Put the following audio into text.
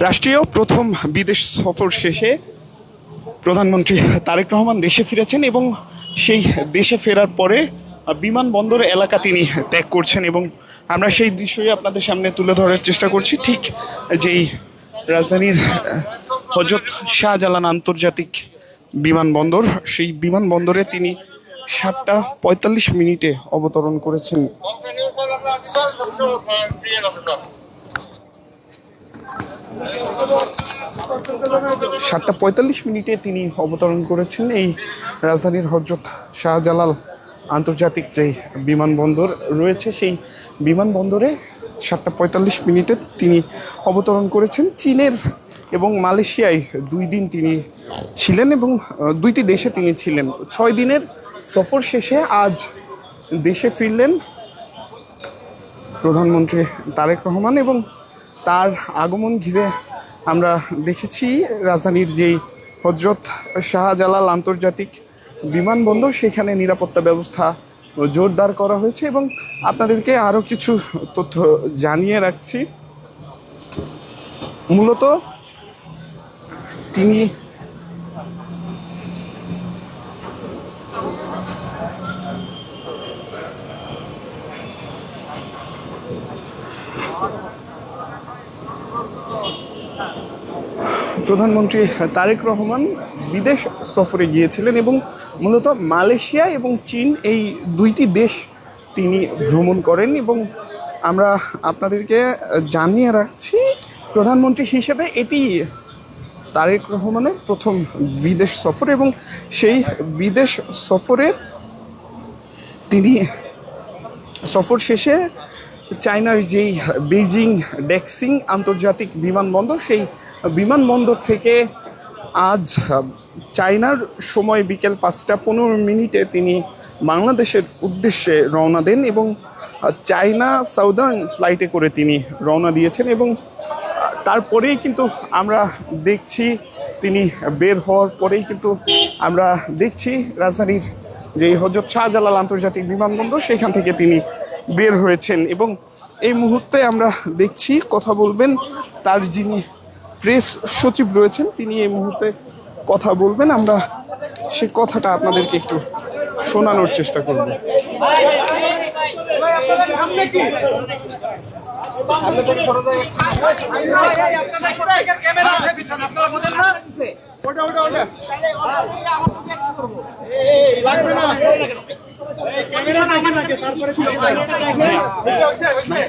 রাষ্ট্রীয় প্রথম বিদেশ সফর শেষে প্রধানমন্ত্রী তারেক রহমান দেশে ফিরেছেন এবং সেই দেশে ফেরার পরে বিমানবন্দর এলাকা তিনি ত্যাগ করছেন এবং আমরা সেই দৃশ্যই আপনাদের সামনে তুলে ধরার চেষ্টা করছি। ঠিক যেই রাজধানীর হযরত শাহজালাল আন্তর্জাতিক বিমানবন্দর, সেই বিমানবন্দরে তিনি 7:45 অবতরণ করেছেন। 7:45 তিনি অবতরণ করেছেন এই রাজধানীর হযরত শাহজালাল আন্তর্জাতিক যে বিমানবন্দর রয়েছে, সেই বিমানবন্দরে 7:45 তিনি অবতরণ করেছেন। চীনের এবং মালয়েশিয়ায় 2 দিন তিনি ছিলেন এবং 2টি দেশে তিনি ছিলেন। 6 দিনের সফর শেষে আজ দেশে ফিরলেন প্রধানমন্ত্রী তারেক রহমান এবং তার আগমন ঘিরে আমরা দেখেছি রাজধানীর যেই হযরত শাহজালাল আন্তর্জাতিক বিমানবন্দর, সেখানে নিরাপত্তা ব্যবস্থা জোরদার করা হয়েছে এবং আপনাদেরকে আরও কিছু তথ্য জানিয়ে রাখছি। মূলত তিনি প্রধানমন্ত্রী তারেক রহমান বিদেশ সফরে গিয়েছিলেন এবং মূলত মালয়েশিয়া এবং চীন, এই 2টি দেশ তিনি ভ্রমণ করেন এবং আমরা আপনাদেরকে জানিয়ে রাখছি প্রধানমন্ত্রী হিসেবে এটি তারেক রহমানের প্রথম বিদেশ সফর এবং সেই বিদেশ সফরে তিনি সফর শেষে চায়নার যেই বেইজিং ডেক্সিং আন্তর্জাতিক বিমানবন্দর, সেই বিমানবন্দর থেকে আজ চায়নার সময় বিকেল 5:15 তিনি বাংলাদেশের উদ্দেশ্যে রওনা দেন এবং চায়না সাউদার্ন ফ্লাইটে করে তিনি রওনা দিয়েছেন এবং তারপরেই কিন্তু আমরা দেখছি তিনি বের হওয়ার পরেই কিন্তু আমরা দেখছি রাজধানীর যে হযরত শাহজালাল আন্তর্জাতিক বিমানবন্দর, সেখান থেকে তিনি বের হয়েছেন এবং এই মুহূর্তে আমরা দেখছি কথা বলবেন তার যিনি প্রেস সচিব রয়েছেন, তিনি এই মুহূর্তে কথা বলবেন। আমরা সে কথাটা আপনাদেরকে একটু শোনানোর চেষ্টা করব।